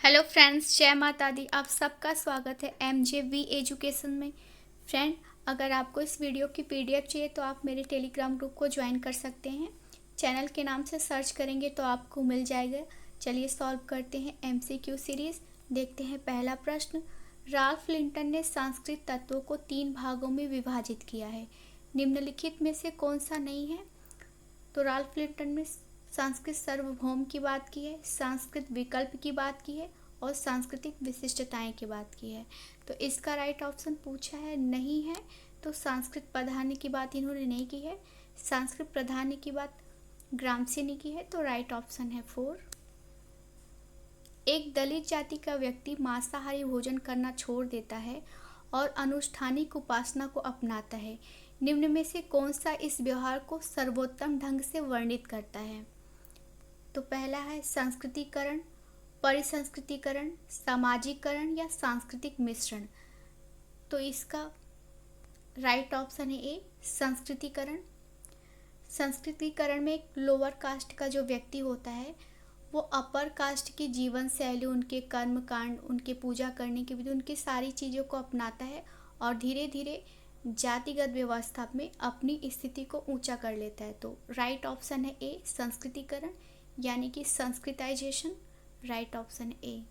Hello friends, जय माता दी। आप सबका स्वागत है MJV एजुकेशन में। फ्रेंड, अगर आपको इस वीडियो की PDF चाहिए तो आप मेरे टेलीग्राम ग्रुप को ज्वाइन कर सकते हैं। चैनल के नाम से सर्च करेंगे तो आपको मिल जाएगा। चलिए सॉल्व करते हैं MCQ सीरीज़। देखते हैं पहला प्रश्न। राल्फ लिंटन ने संस्कृत तत्वों को 3 भागों में विभाजित किया है। निम्नलिखित में से कौन सा नहीं है? तो राल्फ लिंटन ने सांस्कृतिक सार्वभौम की बात की है, सांस्कृतिक विकल्प की बात की है और सांस्कृतिक विशिष्टताएं की बात की है। तो इसका राइट ऑप्शन पूछा है नहीं है। तो सांस्कृतिक प्राधान्य की बात इन्होंने नहीं की है। सांस्कृतिक प्राधान्य की बात ग्रामसी ने की है। तो राइट ऑप्शन है 4। एक दलित जाति का व्यक्ति मांसाहारी भोजन करना छोड़ देता है और अनुष्ठानिक उपासना को अपनाता है। निम्न में से कौन सा इस व्यवहार को सर्वोत्तम ढंग से वर्णित करता है? तो पहला है संस्कृतिकरण, परिसंस्कृतिकरण, सामाजिकरण या सांस्कृतिक मिश्रण। तो इसका राइट ऑप्शन है ए, संस्कृतिकरण। संस्कृतिकरण में एक लोअर कास्ट का जो व्यक्ति होता है वो अपर कास्ट की जीवन शैली, उनके कर्म कांड, उनके पूजा करने की विधि, उनकी सारी चीज़ों को अपनाता है और धीरे धीरे जातिगत व्यवस्था में अपनी स्थिति को ऊंचा कर लेता है। तो राइट ऑप्शन है ए, संस्कृतिकरण यानी कि संस्कृताइजेशन। Right option A.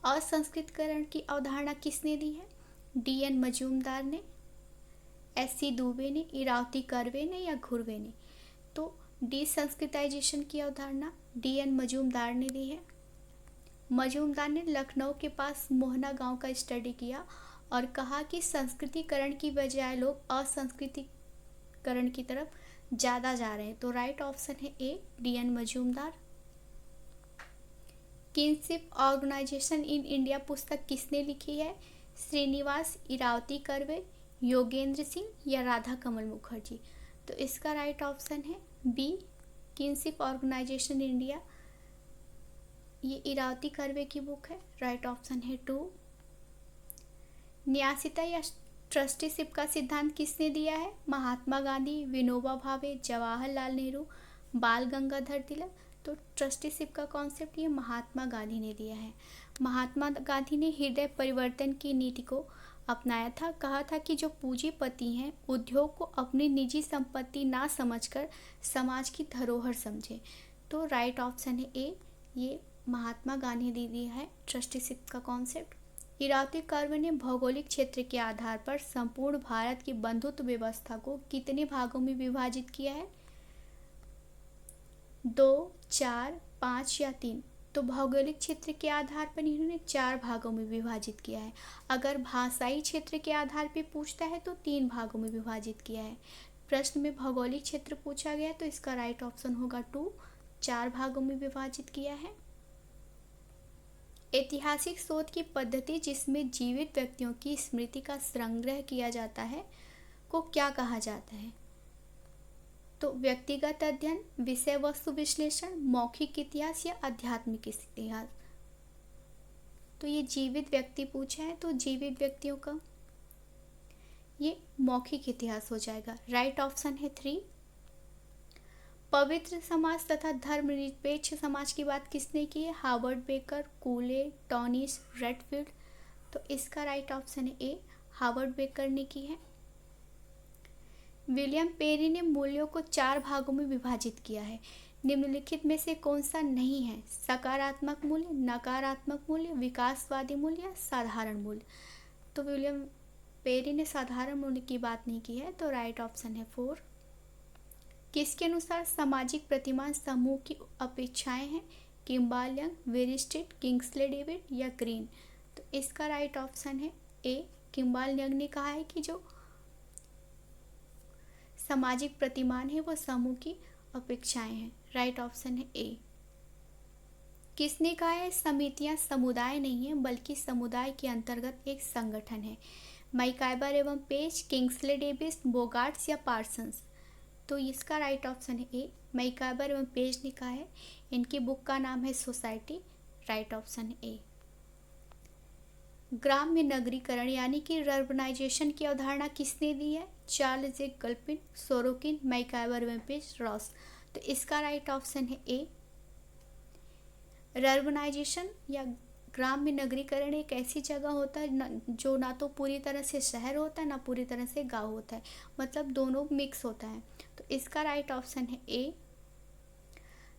असंस्कृतकरण की अवधारणा किसने दी है? DN मजूमदार ने, SC दुबे ने, इरावती कर्वे ने या घुर्वे ने? तो डिसंस्कृताइजेशन की अवधारणा DN मजूमदार ने दी है। मजूमदार ने लखनऊ के पास मोहना गांव का स्टडी किया और कहा कि संस्कृतिकरण की बजाय लोग असंस्कृतिकरण की तरफ ज़्यादा जा रहे हैं। तो राइट ऑप्शन है A, DN Majumdar. Kinship organisation in India पुस्तक किसने लिखी है? श्रीनिवास, इरावती कर्वे, योगेंद्र सिंह या राधा कमल मुखर्जी? तो इसका राइट ऑप्शन है बी, किनशिप ऑर्गेनाइजेशन इंडिया। ये इरावती कर्वे की बुक है। राइट ऑप्शन है 2। न्यासिता या ट्रस्टीशिप का सिद्धांत किसने दिया है? महात्मा गांधी, विनोबा भावे, जवाहरलाल नेहरू, बाल गंगाधर तिलक? तो ट्रस्टीशिप का कॉन्सेप्ट ये महात्मा गांधी ने दिया है। महात्मा गांधी ने हृदय परिवर्तन की नीति को अपनाया था। कहा था कि जो पूंजीपति हैं उद्योग को अपनी निजी संपत्ति ना समझकर समाज की धरोहर समझे। तो राइट ऑप्शन है ए, ये महात्मा गांधी ने दिया है ट्रस्टीशिप का कॉन्सेप्ट। इरावती कर्वे ने भौगोलिक क्षेत्र के आधार पर संपूर्ण भारत की बंधुत्व व्यवस्था को कितने भागों में विभाजित किया है? 2, 4, 5 या 3? तो भौगोलिक क्षेत्र के आधार पर इन्होंने 4 भागों में विभाजित किया है। अगर भाषाई क्षेत्र के आधार पर पूछता है तो 3 भागों में विभाजित किया है। प्रश्न में भौगोलिक क्षेत्र पूछा गया तो इसका राइट ऑप्शन होगा 2, 4 भागों में विभाजित किया है। ऐतिहासिक शोध की पद्धति जिसमें जीवित व्यक्तियों की स्मृति का संग्रह किया जाता है को क्या कहा जाता है? तो व्यक्तिगत अध्ययन, विषय वस्तु विश्लेषण, मौखिक इतिहास या आध्यात्मिक इतिहास? तो ये जीवित व्यक्ति पूछा है तो जीवित व्यक्तियों का ये मौखिक इतिहास हो जाएगा। राइट ऑप्शन है 3। पवित्र समाज तथा धर्मनिरपेक्ष समाज की बात किसने की है? Harvard baker, कूले, टॉनिस, Redfield? तो इसका राइट ऑप्शन है ए, हार्वर्ड बेकर ने की है। विलियम पेरी ने मूल्यों को 4 भागों में विभाजित किया है। निम्नलिखित में से कौन सा नहीं है? सकारात्मक मूल्य, नकारात्मक मूल्य, विकासवादी मूल्य या साधारण मूल्य? तो विलियम पेरी ने साधारण मूल्य की बात नहीं की है। तो राइट ऑप्शन है 4। किसके अनुसार सामाजिक प्रतिमान समूह की अपेक्षाएं हैं? किम्बाल यंग, वेरिस्टेड, किंग्सले डेविड या ग्रीन? तो इसका राइट ऑप्शन है ए, किम्बाल यंग ने कहा है कि जो सामाजिक प्रतिमान है वो समूह की अपेक्षाएं हैं। राइट ऑप्शन है ए। किसने कहा है समितियां समुदाय नहीं है बल्कि समुदाय के अंतर्गत एक संगठन है? मैकाइबर एवं पेज, किंग्सले डेविस, बोगार्ट्स या पार्सन्स? तो इसका राइट ऑप्शन है ए, मैकाइबर एवं पेज ने कहा है। इनकी बुक का नाम है सोसाइटी। राइट ऑप्शन है ए। ग्राम्य नगरीकरण यानी कि अर्बनाइजेशन की अवधारणा किसने दी है? चार्ल्स जे गल्पिन, सोरोकिन, मैकाइबर एवं पेज, रॉस? तो इसका राइट ऑप्शन है ए, अर्बनाइजेशन या ग्राम्य नगरीकरण एक ऐसी जगह होता है जो ना तो पूरी तरह से शहर होता है ना पूरी तरह से गांव होता है, मतलब दोनों मिक्स होता है। तो इसका राइट ऑप्शन है ए।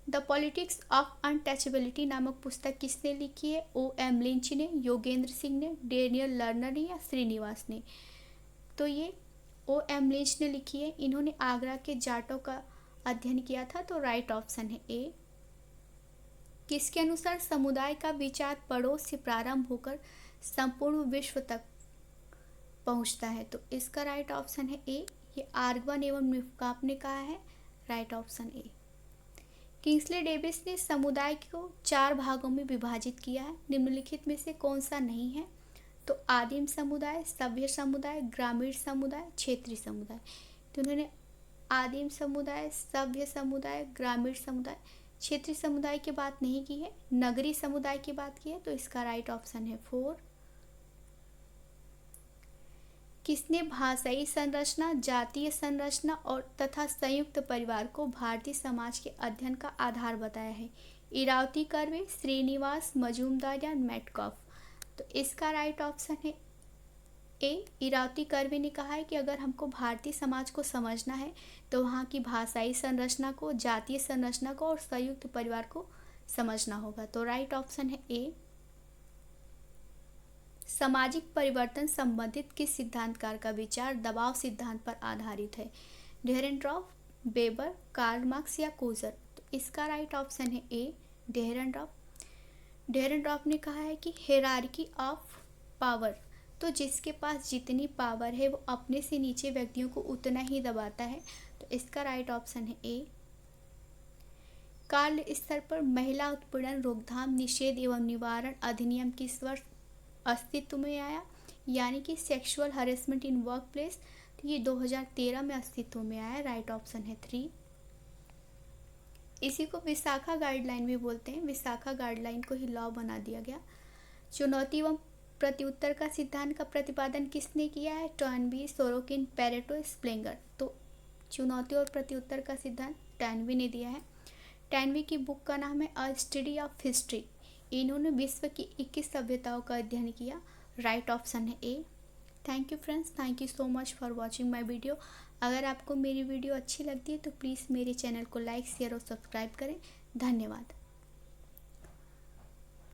द पॉलिटिक्स ऑफ अनटचेबिलिटी नामक पुस्तक किसने लिखी है? ओ एम लिंच ने, योगेंद्र सिंह ने, डेनियल लर्नर ने या श्रीनिवास ने? तो ये ओ एम लिंच ने लिखी है। इन्होंने आगरा के जाटों का अध्ययन किया था। तो राइट ऑप्शन है ए। किसके अनुसार समुदाय का विचार पड़ोस से प्रारंभ होकर संपूर्ण विश्व तक पहुंचता है? तो इसका राइट ऑप्शन है ए। ये आर्गवन एवं निफ्काप ने कहा है। राइट ऑप्शन ए। किंग्सले डेविस ने समुदाय को 4 भागों में विभाजित किया है। निम्नलिखित में से कौन सा नहीं है? तो आदिम समुदाय, सभ्य समुदाय, ग्रामीण समुदाय, क्षेत्रीय समुदाय। तो उन्होंने आदिम समुदाय, सभ्य समुदाय, ग्रामीण समुदाय, क्षेत्रीय समुदाय की बात नहीं की है, नगरीय समुदाय की बात की है। तो इसका राइट ऑप्शन है 4। किसने भाषाई संरचना, जातीय संरचना और तथा संयुक्त परिवार को भारतीय समाज के अध्ययन का आधार बताया है? इरावती कर्वे, श्रीनिवास, मजूमदार या मेटकॉफ? तो इसका राइट ऑप्शन है ए। इरावती कर्वे ने कहा है कि अगर हमको भारतीय समाज को समझना है तो वहाँ की भाषाई संरचना को, जातीय संरचना को और संयुक्त परिवार को समझना होगा। तो राइट ऑप्शन है ए। सामाजिक परिवर्तन संबंधित किस सिद्धांतकार का विचार दबाव सिद्धांत पर आधारित है? डेहरेनट्रॉफ, वेबर, कार्ल मार्क्स या कोजर? तो इसका राइट ऑप्शन है ए। डेहरेनट्रॉफ। डेहरेनट्रॉफ ने कहा है कि हायरार्की ऑफ पावर, तो जिसके पास जितनी पावर है वो अपने से नीचे व्यक्तियों को उतना ही दबाता है। तो इसका राइट ऑप्शन है ए। कार्य स्तर पर महिला उत्पीड़न रोकथाम, निषेध एवं निवारण अधिनियम किस वर्ष अस्तित्व में आया? यानी कि sexual harassment in work place. तो ये 2013 में अस्तित्व में आया। राइट ऑप्शन है 3। इसी को विशाखा गाइडलाइन भी बोलते हैं। विशाखा गाइडलाइन को ही लॉ बना दिया गया। चुनौती एवं प्रत्युत्तर का सिद्धांत का प्रतिपादन किसने किया है? टर्नबी, सोरोकिन, पेरेटो, स्प्लेंगर? तो चुनौती और प्रत्युत्तर का सिद्धांत टर्नबी ने दिया है। टर्नबी की बुक का नाम है अ स्टडी ऑफ हिस्ट्री। इन्होंने विश्व की 21 सभ्यताओं का अध्ययन किया। राइट ऑप्शन है A. Thank you friends, thank you so much for watching my video. अगर आपको मेरी वीडियो अच्छी लगती है तो प्लीज़ मेरे चैनल को लाइक, शेयर और सब्सक्राइब करें। धन्यवाद।